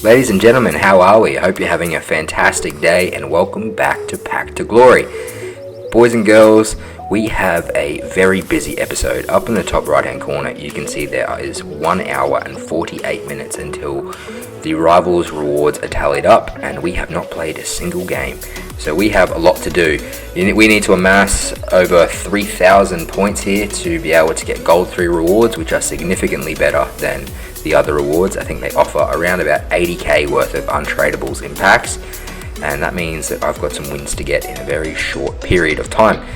Ladies and gentlemen, how are we? I hope you're having a fantastic day and welcome back to Pack to Glory. Boys and girls, we have a very busy episode. Up in the top right hand corner you can see there is 1 hour and 48 minutes until the Rivals rewards are tallied up, and we have not played a single game. So we have a lot to do. We need to amass over 3,000 points here to be able to get Gold 3 rewards, which are significantly better than the other rewards. I think they offer around about 80k worth of untradables in packs, and that means that I've got some wins to get in a very short period of time.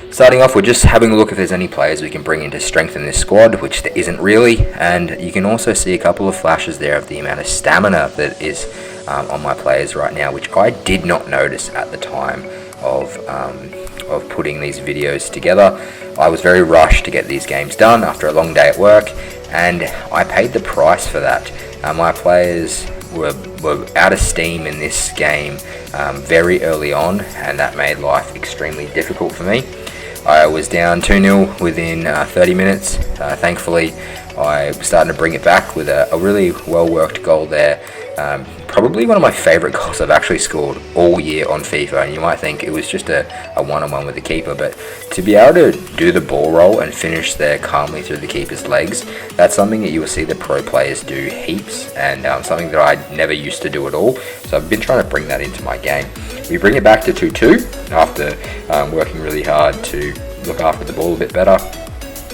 Starting off, we're just having a look if there's any players we can bring in to strengthen this squad, which there isn't really, and you can also see a couple of flashes there of the amount of stamina that is on my players right now, which I did not notice at the time of putting these videos together. I was very rushed to get these games done after a long day at work, and I paid the price for that. My players were out of steam in this game very early on, and that made life extremely difficult for me. I was down 2-0 within 30 minutes. Thankfully, I was starting to bring it back with a really well-worked goal there. Probably one of my favourite goals I've actually scored all year on FIFA, and you might think it was just a one-on-one with the keeper, but to be able to do the ball roll and finish there calmly through the keeper's legs, that's something that you will see the pro players do heaps, and something that I never used to do at all, so I've been trying to bring that into my game. We bring it back to 2-2 after working really hard to look after the ball a bit better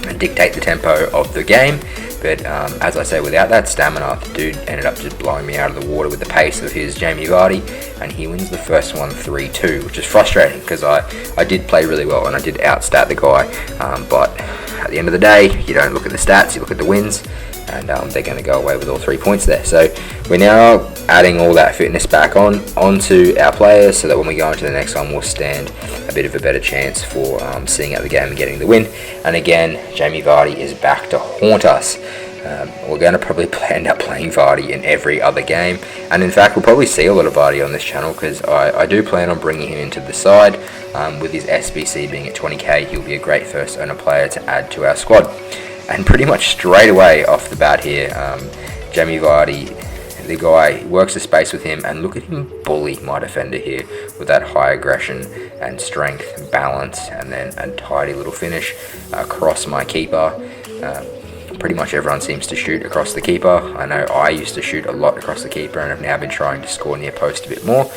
and dictate the tempo of the game. But as I say, without that stamina, the dude ended up just blowing me out of the water with the pace of his Jamie Vardy, and he wins the first one 3-2, which is frustrating because I did play really well and I did outstat the guy, but at the end of the day, you don't look at the stats, you look at the wins, and they're going to go away with all 3 points there. So we're now adding all that fitness back onto our players, so that when we go into the next one, we'll stand a bit of a better chance for seeing out the game and getting the win. And again, Jamie Vardy is back to haunt us. We're going to probably end up playing Vardy in every other game, and in fact we'll probably see a lot of Vardy on this channel, because I do plan on bringing him into the side. With his SBC being at 20k, he'll be a great first owner player to add to our squad. And pretty much straight away off the bat here, Jamie Vardy, the guy, works the space with him, and look at him bully my defender here with that high aggression and strength and balance, and then a tidy little finish across my keeper. Pretty much everyone seems to shoot across the keeper. I know I used to shoot a lot across the keeper, and I've now been trying to score near post a bit more.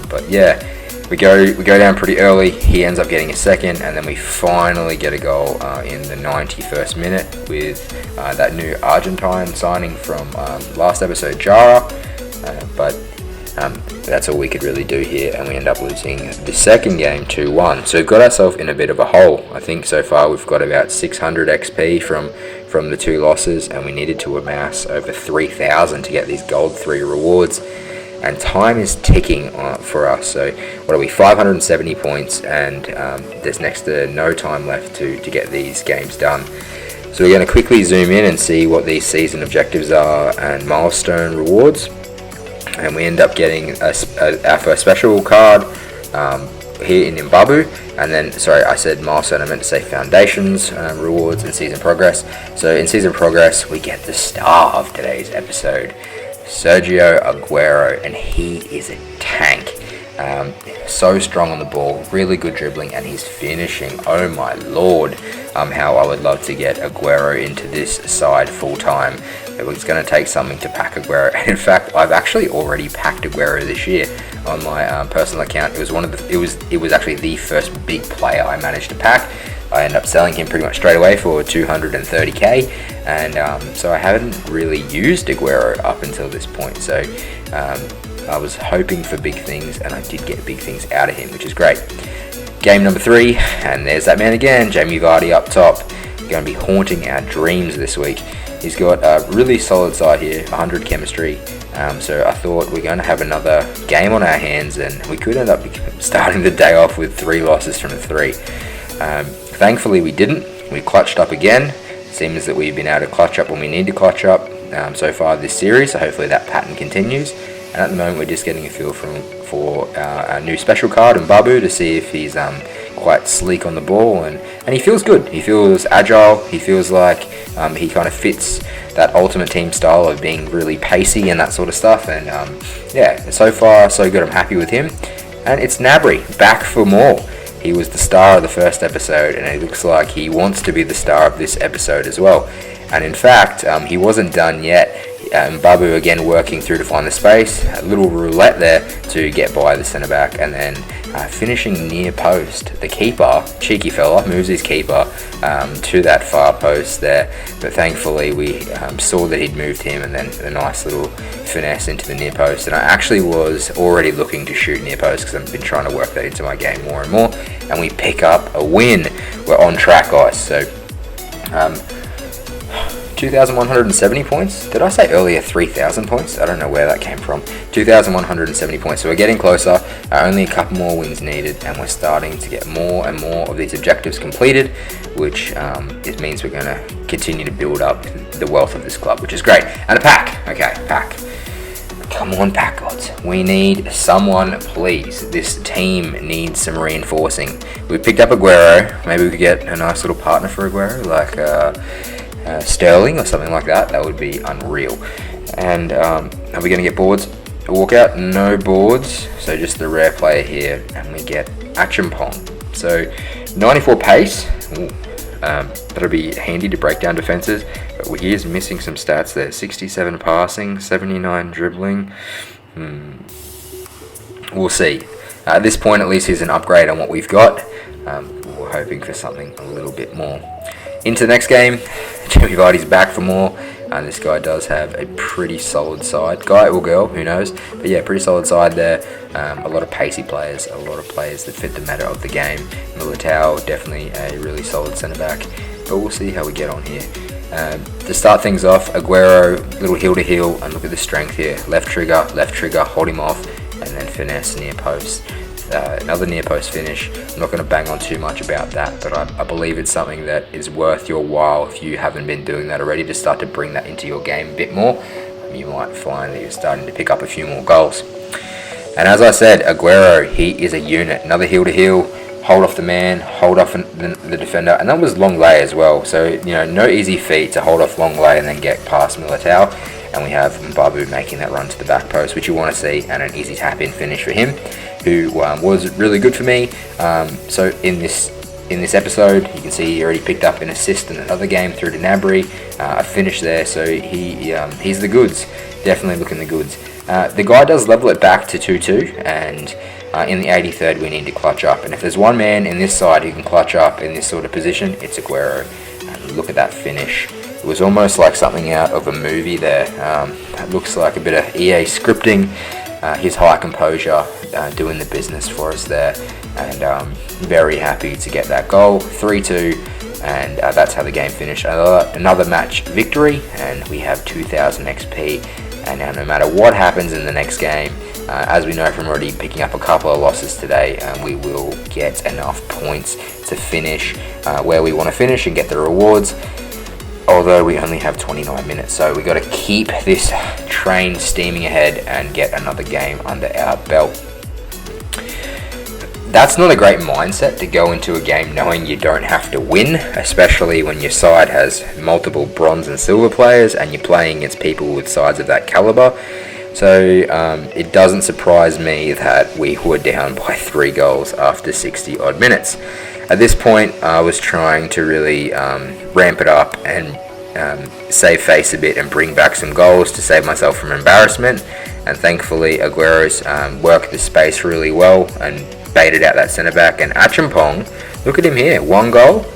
But yeah, we go down pretty early. He ends up getting a second, and then we finally get a goal in the 91st minute with that new Argentine signing from last episode, Jara. But that's all we could really do here, and we end up losing the second game 2-1. So we've got ourselves in a bit of a hole. I think so far we've got about 600 XP from the 2 losses, and we needed to amass over 3,000 to get these Gold 3 rewards. And time is ticking for us. So what are we, 570 points, and there's next to no time left to get these games done. So we're going to quickly zoom in and see what these season objectives are and milestone rewards. And we end up getting our first special card here in Mbabu, and then, sorry, I said milestone, I meant to say foundations, rewards, and season progress. So in season progress, we get the star of today's episode, Sergio Aguero, and he is a tank. So strong on the ball, really good dribbling, and he's finishing. Oh my lord, how I would love to get Aguero into this side full time. It's going to take something to pack Aguero, and in fact I've actually already packed Aguero this year on my personal account. It was actually the first big player I managed to pack. I ended up selling him pretty much straight away for 230k, and so I haven't really used Aguero up until this point. So I was hoping for big things, and I did get big things out of him, which is great. Game number 3, and there's that man again, Jamie Vardy up top, going to be haunting our dreams this week. He's got a really solid side here, 100 chemistry, so I thought we're going to have another game on our hands, and we could end up starting the day off with 3 losses from 3. Thankfully we didn't. We clutched up again. It seems that we've been able to clutch up when we need to clutch up so far this series, so hopefully that pattern continues. And at the moment, we're just getting a feel for our new special card, Mbabu, to see if he's quite sleek on the ball, and he feels good. He feels agile. He feels like he kind of fits that Ultimate Team style of being really pacey and that sort of stuff. And yeah, so far so good. I'm happy with him. And it's Gnabry back for more. He was the star of the first episode, and it looks like he wants to be the star of this episode as well. And in fact, he wasn't done yet. Babu again working through to find the space, a little roulette there to get by the centre back, and then finishing near post. The keeper, cheeky fella, moves his keeper to that far post there, but thankfully we saw that he'd moved him, and then a nice little finesse into the near post. And I actually was already looking to shoot near post because I've been trying to work that into my game more and more, and we pick up a win. We're on track, guys. So 2,170 points. Did I say earlier 3,000 points? I don't know where that came from. 2,170 points. So we're getting closer. Only a couple more wins needed, and we're starting to get more and more of these objectives completed, which it means we're going to continue to build up the wealth of this club, which is great. And a pack. Okay, pack. Come on, pack gods. We need someone, please. This team needs some reinforcing. We picked up Aguero. Maybe we could get a nice little partner for Aguero, like Sterling or something like that. That would be unreal. And are we going to get boards? A walkout? No boards. So just the rare player here, and we get attribution. So 94 pace. Ooh, that'll be handy to break down defenses. But he is missing some stats there. 67 passing, 79 dribbling. We'll see. At this point, at least, he's an upgrade on what we've got. We're hoping for something a little bit more. Into the next game, Jimmy Vardy's back for more, and this guy does have a pretty solid side. Guy or girl, who knows? But yeah, pretty solid side there. A lot of pacey players, a lot of players that fit the meta of the game. Militao, definitely a really solid centre-back, but we'll see how we get on here. To start things off, Aguero, little heel to heel, and look at the strength here. Left trigger, hold him off, and then finesse near post. Another near post finish. I'm not going to bang on too much about that, but I believe it's something that is worth your while if you haven't been doing that already, to start to bring that into your game a bit more. You might find that you're starting to pick up a few more goals. And as I said, Aguero, he is a unit. Another heel to heel, hold off the man, hold off the defender, and that was long lay as well. So, you know, no easy feat to hold off long lay and then get past Militao. And we have Mbabu making that run to the back post, which you want to see, and an easy tap-in finish for him, who was really good for me. So in this episode, you can see he already picked up an assist in another game through to Gnabry, a finish there. So he's the goods, definitely looking the goods. The guy does level it back to 2-2, and in the 83rd we need to clutch up. And if there's one man in this side who can clutch up in this sort of position, it's Aguero. And look at that finish. It was almost like something out of a movie there. It looks like a bit of EA scripting. His high composure doing the business for us there, and very happy to get that goal. 3-2, and that's how the game finished. Another match victory, and we have 2,000 XP. And now no matter what happens in the next game, as we know from already picking up a couple of losses today, we will get enough points to finish where we want to finish and get the rewards. Although we only have 29 minutes, so we got to keep this train steaming ahead and get another game under our belt. That's not a great mindset to go into a game knowing you don't have to win, especially when your side has multiple bronze and silver players and you're playing against people with sides of that caliber. So it doesn't surprise me that we were down by 3 goals after 60 odd minutes. At this point, I was trying to really ramp it up and save face a bit and bring back some goals to save myself from embarrassment. And thankfully, Aguero's worked the space really well and baited out that centre back. And Achimpong, look at him here, 1 goal.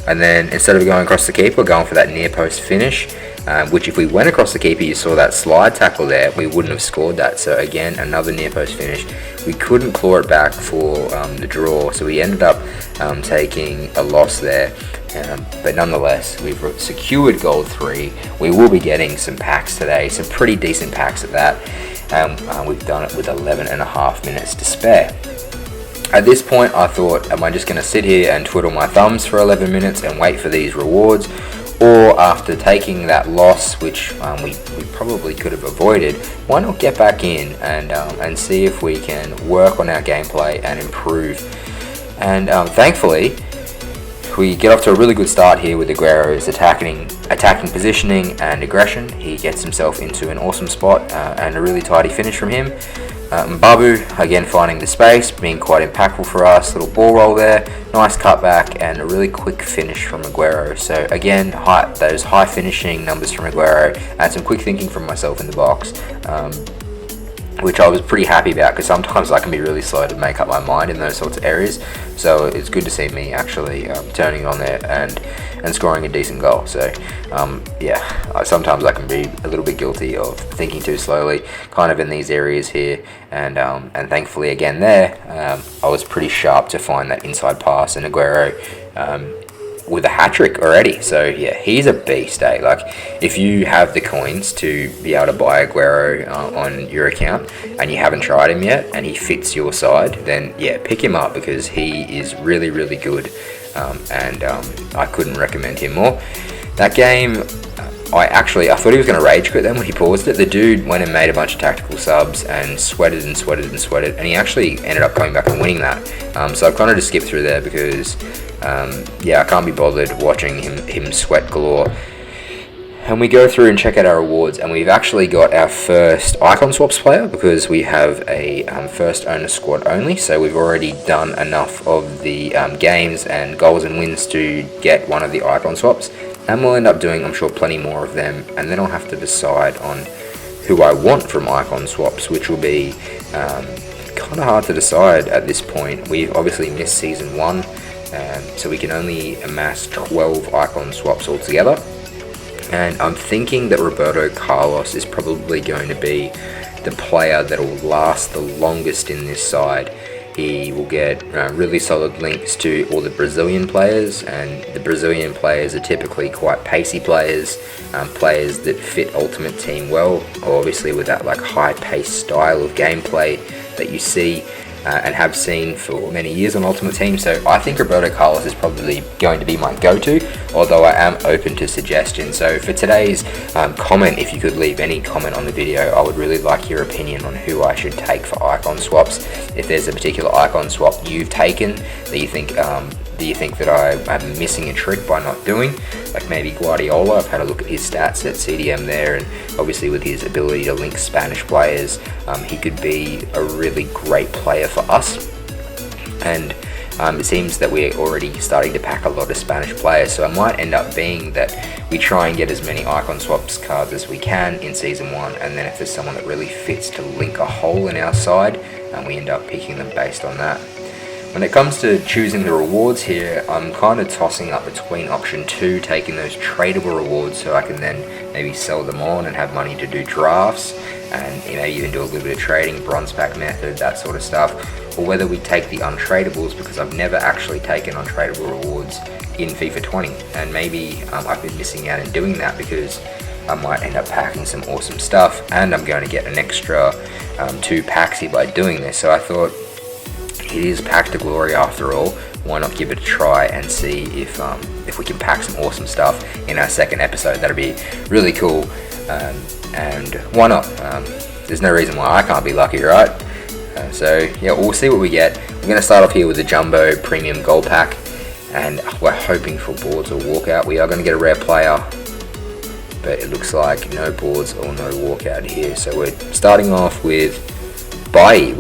And then instead of going across the keeper, we're going for that near post finish. Which if we went across the keeper, you saw that slide tackle there, we wouldn't have scored that. So again, another near post finish. We couldn't claw it back for the draw, so we ended up taking a loss there. But nonetheless, we've secured gold 3. We will be getting some packs today, some pretty decent packs at that. We've done it with 11.5 minutes to spare. At this point, I thought, am I just going to sit here and twiddle my thumbs for 11 minutes and wait for these rewards? Or after taking that loss, which we probably could have avoided, why not get back in and see if we can work on our gameplay and improve. And thankfully, we get off to a really good start here with Aguero's attacking positioning and aggression. He gets himself into an awesome spot and a really tidy finish from him. Mbabu again finding the space, being quite impactful for us. Little ball roll there, nice cutback, and a really quick finish from Aguero. So again, those high finishing numbers from Aguero, and some quick thinking from myself in the box, which I was pretty happy about, because sometimes I can be really slow to make up my mind in those sorts of areas. So it's good to see me actually turning it on there and scoring a decent goal. So yeah, sometimes I can be a little bit guilty of thinking too slowly, kind of in these areas here. And thankfully again there, I was pretty sharp to find that inside pass, and Aguero with a hat-trick already. So yeah, he's a beast, eh? Like, if you have the coins to be able to buy Aguero on your account and you haven't tried him yet and he fits your side, then yeah, pick him up, because he is really, really good, and I couldn't recommend him more. That game, I thought he was going to rage quit then when he paused it. The dude went and made a bunch of tactical subs and sweated, and he actually ended up coming back and winning that. So I've kind of just skipped through there because yeah, I can't be bothered watching him sweat galore. And we go through and check out our rewards, and we've actually got our first icon swaps player, because we have a first owner squad only. So we've already done enough of the games and goals and wins to get one of the icon swaps, and we'll end up doing, I'm sure, plenty more of them. And then I'll have to decide on who I want from icon swaps, which will be kind of hard to decide at this point. We've obviously missed season 1, so we can only amass 12 icon swaps altogether. And I'm thinking that Roberto Carlos is probably going to be the player that will last the longest in this side. He will get really solid links to all the Brazilian players, and the Brazilian players are typically quite pacey players, players that fit Ultimate Team well, obviously with that like high-paced style of gameplay that you see and have seen for many years on Ultimate Team. So I think Roberto Carlos is probably going to be my go-to, although I am open to suggestions. So for today's comment, if you could leave any comment on the video, I would really like your opinion on who I should take for icon swaps. If there's a particular icon swap you've taken that you think that I'm missing a trick by not doing, like maybe Guardiola. I've had a look at his stats at CDM there, and obviously with his ability to link Spanish players, he could be a really great player for us. And it seems that we're already starting to pack a lot of Spanish players, so it might end up being that we try and get as many icon swaps cards as we can in season 1, and then if there's someone that really fits to link a hole in our side, we end up picking them based on that. When it comes to choosing the rewards here, I'm kind of tossing up between option 2, taking those tradable rewards so I can then maybe sell them on and have money to do drafts, and even do a little bit of trading, bronze pack method, that sort of stuff, or whether we take the untradables, because I've never actually taken untradable rewards in FIFA 20, and maybe I've been missing out in doing that, because I might end up packing some awesome stuff, and I'm going to get an extra 2 packs here by doing this. So I thought, it is Pack to Glory after all, why not give it a try and see if we can pack some awesome stuff in our second episode. That'd be really cool, and why not? There's no reason why I can't be lucky, right? So yeah, we'll see what we get. We're going to start off here with the Jumbo Premium Gold Pack, and we're hoping for boards or walkout. We are going to get a rare player, but it looks like no boards or no walkout here. So we're starting off with Bai,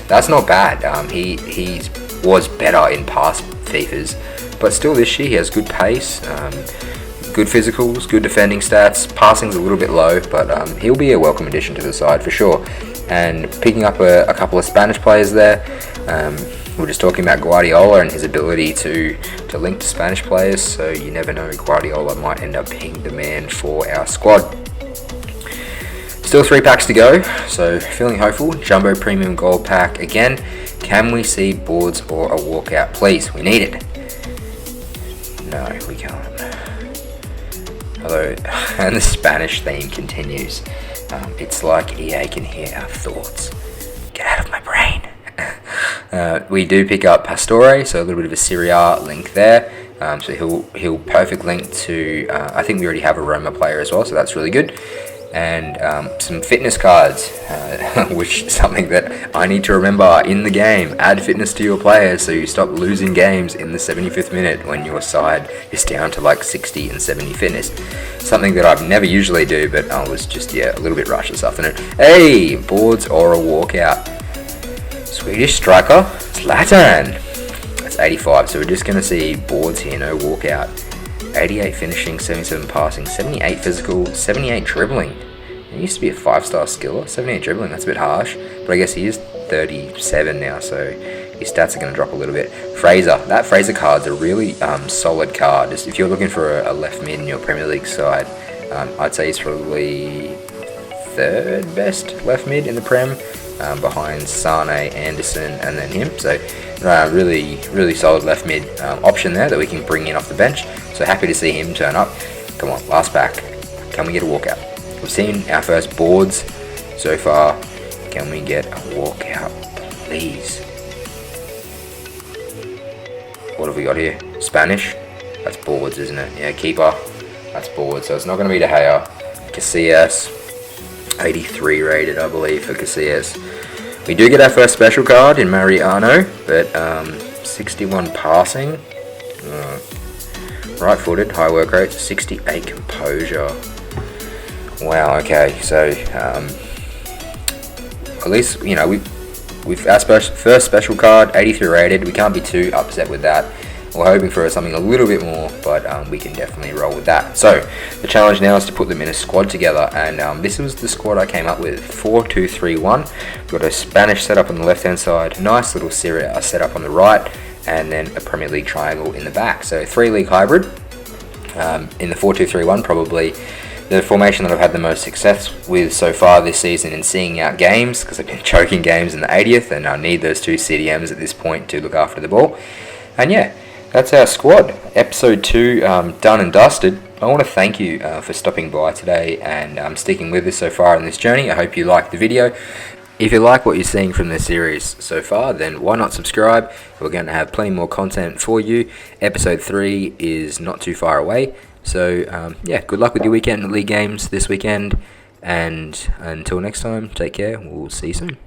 that's not bad. He was better in past FIFAs, but still this year he has good pace, good physicals, good defending stats. Passing's a little bit low, but he'll be a welcome addition to the side for sure. And picking up a couple of Spanish players there. We're just talking about Guardiola and his ability to link to Spanish players, so you never know, Guardiola might end up being the man for our squad. Still 3 packs to go, so feeling hopeful. Jumbo Premium Gold Pack again. Can we see boards or a walkout, please? We need it. No, we can't. Although, and the Spanish theme continues. It's like EA can hear our thoughts. Get out of my brain. We do pick up Pastore, so a little bit of a Serie A link there. So he'll perfect link to. I think we already have a Roma player as well, so that's really good. And some fitness cards, which is something that I need to remember in the game. Add fitness to your players so you stop losing games in the 75th minute when your side is down to like 60 and 70 fitness. Something that I've never usually do, but I was just, a little bit rushed this afternoon. Hey, boards or a walkout. Swedish striker, Zlatan. That's 85, so we're just going to see boards here, no walkout. 88 finishing, 77 passing, 78 physical, 78 dribbling. He used to be a 5-star skiller. 78 dribbling, that's a bit harsh. But I guess he is 37 now, so his stats are going to drop a little bit. Fraser. That Fraser card's a really solid card. Just if you're looking for a left mid in your Premier League side, I'd say he's probably third best left mid in the Prem, behind Sane, Anderson, and then him. So really solid left mid option there that we can bring in off the bench. So happy to see him turn up. Come on, last pack. Can we get a walkout? We've seen our first boards so far. Can we get a walkout, please? What have we got here? Spanish? That's boards, isn't it? Yeah, keeper. That's boards. So it's not going to be De Gea. Casillas. 83 rated, I believe, for Casillas. We do get our first special card in Mariano, but 61 passing. Right-footed, high work rate, 68 composure. Wow. Okay, so at least we've our first special card, 83 rated. We can't be too upset with that. We're hoping for something a little bit more, but we can definitely roll with that. So the challenge now is to put them in a squad together, and this was the squad I came up with: 4-2-3-1. We've got a Spanish setup on the left-hand side, nice little Serie A setup on the right, and then a Premier League triangle in the back. So 3-league hybrid. In the 4-2-3-1, probably the formation that I've had the most success with so far this season in seeing out games, because I've been choking games in the 80th, and I need those 2 CDMs at this point to look after the ball. And yeah, that's our squad. Episode 2 done and dusted. I want to thank you for stopping by today and sticking with us so far in this journey. I hope you liked the video. If you like what you're seeing from this series so far, then why not subscribe? We're going to have plenty more content for you. Episode 3 is not too far away. So, good luck with your weekend league games this weekend. And until next time, take care. We'll see you soon.